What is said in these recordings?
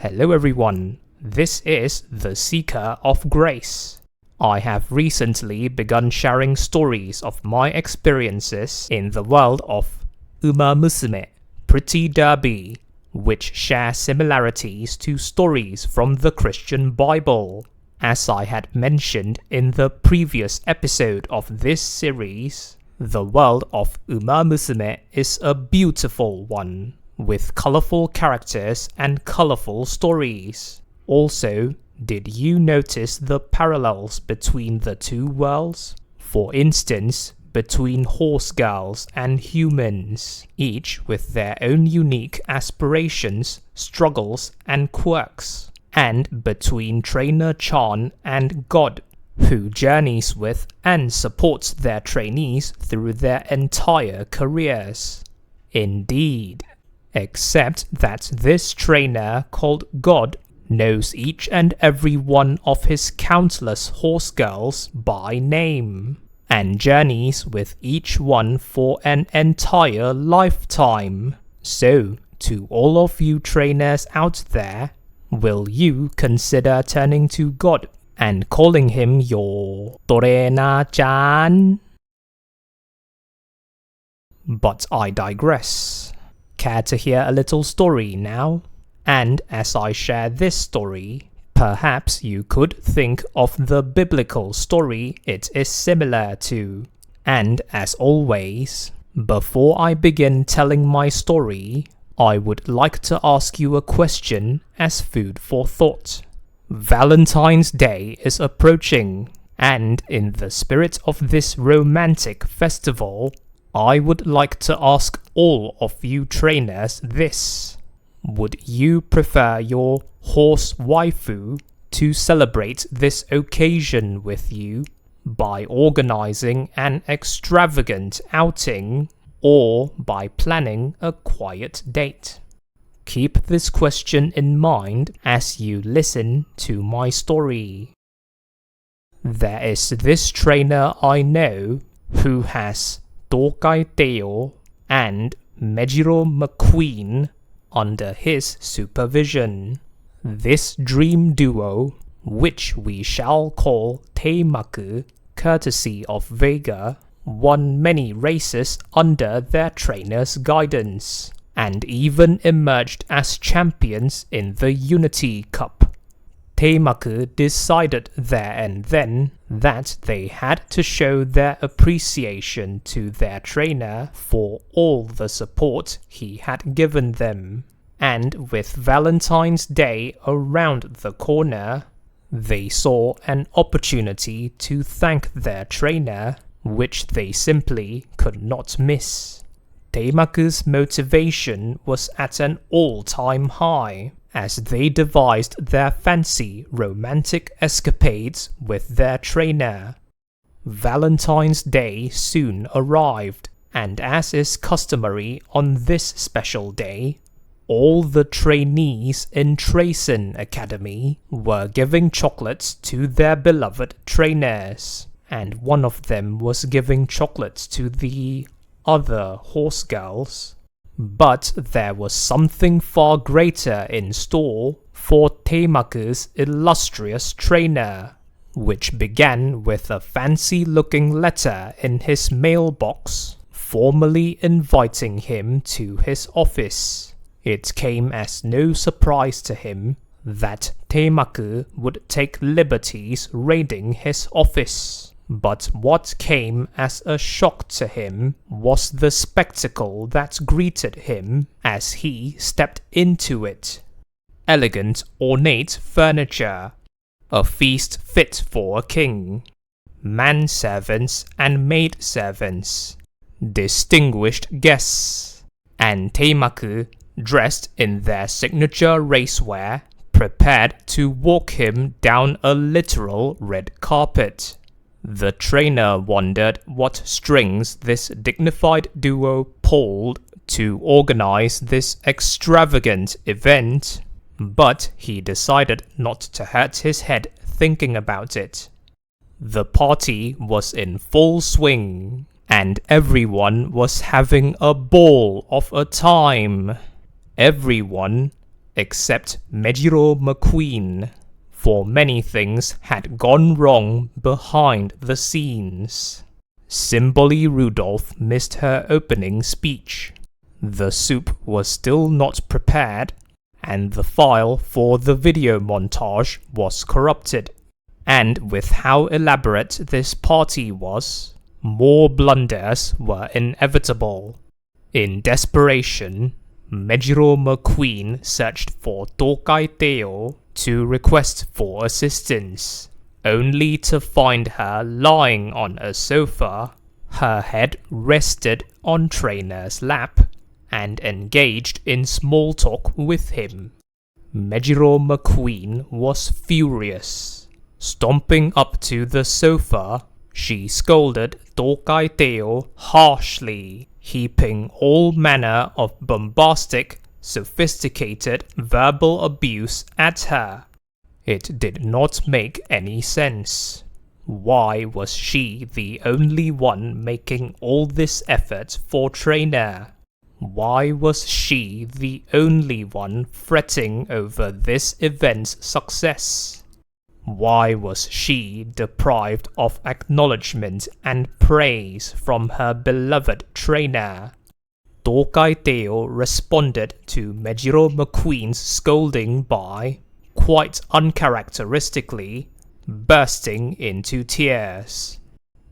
Hello everyone, this is The Seeker of Grace. I have recently begun sharing stories of my experiences in the world of Umamusume, Pretty Derby, which share similarities to stories from the Christian Bible. As I had mentioned in the previous episode of this series, the world of Umamusume is a beautiful one, with colorful characters and colorful stories. Also, did you notice the parallels between the two worlds? For instance, between horse girls and humans, each with their own unique aspirations, struggles, and quirks. And between Trainer Chan and God, who journeys with and supports their trainees through their entire careers. Indeed. Except that this trainer called God knows each and every one of his countless horse girls by name, and journeys with each one for an entire lifetime. So, to all of you trainers out there, will you consider turning to God and calling him your Torena-chan? But I digress. Care to hear a little story now? And as I share this story, perhaps you could think of the biblical story it is similar to. And as always, before I begin telling my story, I would like to ask you a question as food for thought. Valentine's Day is approaching, and in the spirit of this romantic festival, I would like to ask all of you trainers this. Would you prefer your horse waifu to celebrate this occasion with you by organizing an extravagant outing or by planning a quiet date? Keep this question in mind as you listen to my story. There is this trainer I know who has Tokai Teo and Mejiro McQueen under his supervision. This dream duo, which we shall call Teimaku, courtesy of Vega, won many races under their trainer's guidance, and even emerged as champions in the Unity Cup. Teimaku decided there and then that they had to show their appreciation to their trainer for all the support he had given them. And with Valentine's Day around the corner, they saw an opportunity to thank their trainer, which they simply could not miss. Teimaku's motivation was at an all-time high, as they devised their fancy romantic escapades with their trainer. Valentine's Day soon arrived, and as is customary on this special day, all the trainees in Trayson Academy were giving chocolates to their beloved trainers, and one of them was giving chocolates to the other horse girls. But there was something far greater in store for Teimaku's illustrious trainer, which began with a fancy-looking letter in his mailbox, formally inviting him to his office. It came as no surprise to him that Teimaku would take liberties raiding his office. But what came as a shock to him was the spectacle that greeted him as he stepped into it. Elegant, ornate furniture, a feast fit for a king, manservants and maidservants, distinguished guests, and Teimaku, dressed in their signature racewear, prepared to walk him down a literal red carpet. The trainer wondered what strings this dignified duo pulled to organize this extravagant event, but he decided not to hurt his head thinking about it. The party was in full swing, and everyone was having a ball of a time. Everyone, except Mejiro McQueen, for many things had gone wrong behind the scenes. Simboli Rudolph missed her opening speech. The soup was still not prepared, and the file for the video montage was corrupted. And with how elaborate this party was, more blunders were inevitable. In desperation, Mejiro McQueen searched for Tokai Teo to request for assistance, only to find her lying on a sofa, her head rested on Trainer's lap, and engaged in small talk with him. Mejiro McQueen was furious. Stomping up to the sofa, she scolded Tokai Teo harshly, heaping all manner of bombastic, sophisticated verbal abuse at her. It did not make any sense. Why was she the only one making all this effort for Trainer? Why was she the only one fretting over this event's success? Why was she deprived of acknowledgement and praise from her beloved Trainer? Tokai Teo responded to Mejiro McQueen's scolding by, quite uncharacteristically, bursting into tears.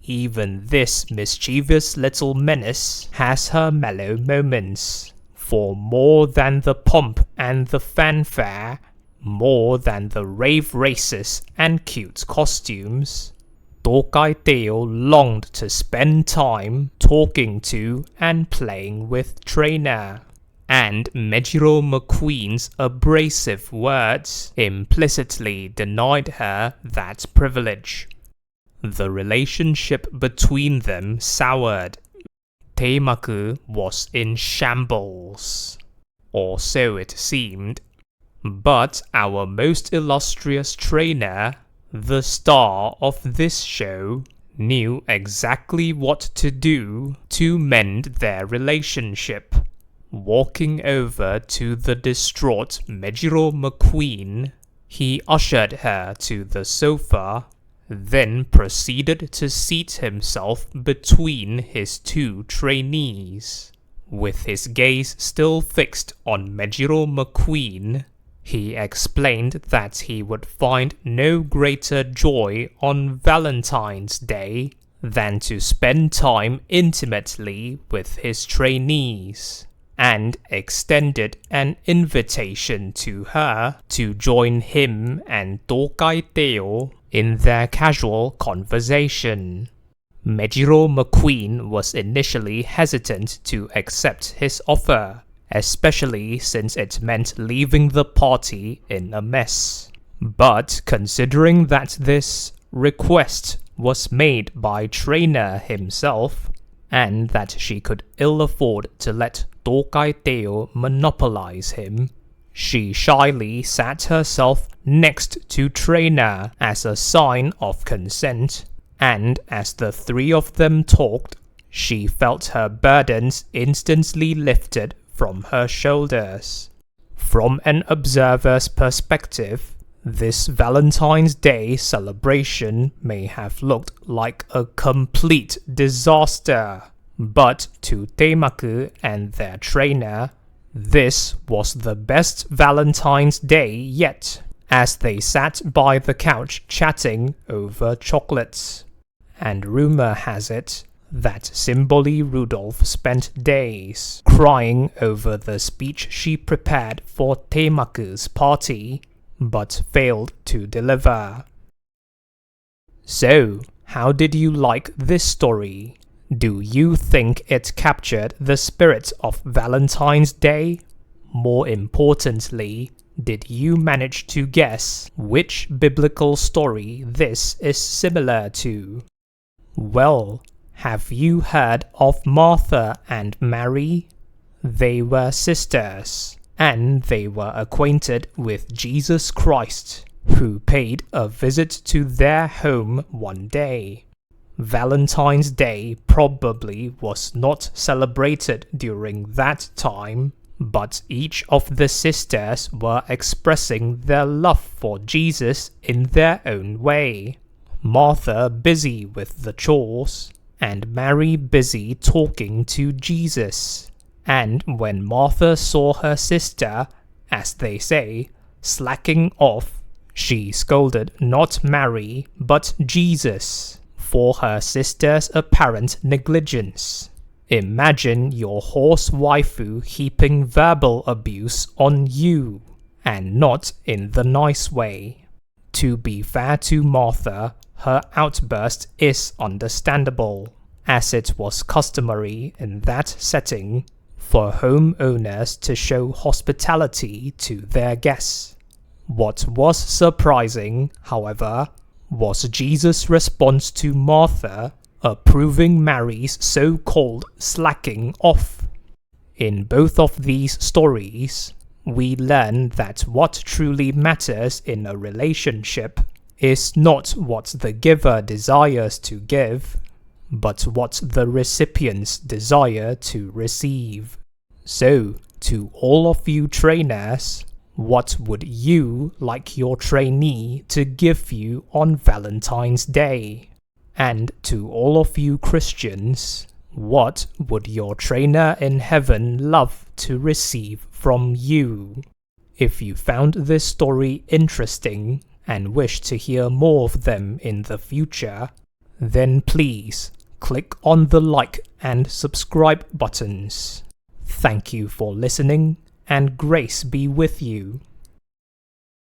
Even this mischievous little menace has her mellow moments, for more than the pomp and the fanfare, more than the rave races and cute costumes, Tokai Teo longed to spend time talking to and playing with Trainer, and Mejiro McQueen's abrasive words implicitly denied her that privilege. The relationship between them soured. Teimaku was in shambles, or so it seemed. But our most illustrious Trainer, the star of this show, knew exactly what to do to mend their relationship. Walking over to the distraught Mejiro McQueen, he ushered her to the sofa, then proceeded to seat himself between his two trainees. With his gaze still fixed on Mejiro McQueen, he explained that he would find no greater joy on Valentine's Day than to spend time intimately with his trainees, and extended an invitation to her to join him and Tokai Teo in their casual conversation. Mejiro McQueen was initially hesitant to accept his offer, especially since it meant leaving the party in a mess. But considering that this request was made by Trainer himself, and that she could ill afford to let Tokai Teo monopolize him, she shyly sat herself next to Trainer as a sign of consent, and as the three of them talked, she felt her burdens instantly lifted from her shoulders. From an observer's perspective, this Valentine's Day celebration may have looked like a complete disaster, but to Teimaku and their Trainer, this was the best Valentine's Day yet, as they sat by the couch chatting over chocolates. And rumor has it that Simboli Rudolph spent days crying over the speech she prepared for Teimaku's party, but failed to deliver. So, how did you like this story? Do you think it captured the spirit of Valentine's Day? More importantly, did you manage to guess which biblical story this is similar to? Well, have you heard of Martha and Mary? They were sisters, and they were acquainted with Jesus Christ, who paid a visit to their home one day. Valentine's Day probably was not celebrated during that time, but each of the sisters were expressing their love for Jesus in their own way. Martha busy with the chores, and Mary busy talking to Jesus. And when Martha saw her sister, as they say, slacking off, she scolded not Mary, but Jesus, for her sister's apparent negligence. Imagine your horse waifu heaping verbal abuse on you, and not in the nice way. To be fair to Martha, her outburst is understandable, as it was customary in that setting for homeowners to show hospitality to their guests. What was surprising, however, was Jesus' response to Martha approving Mary's so-called slacking off. In both of these stories, we learn that what truly matters in a relationship is not what the giver desires to give, but what the recipients desire to receive. So, to all of you trainers, what would you like your trainee to give you on Valentine's Day? And to all of you Christians, what would your trainer in heaven love to receive from you? If you found this story interesting and wish to hear more of them in the future, then please click on the like and subscribe buttons. Thank you for listening, and grace be with you.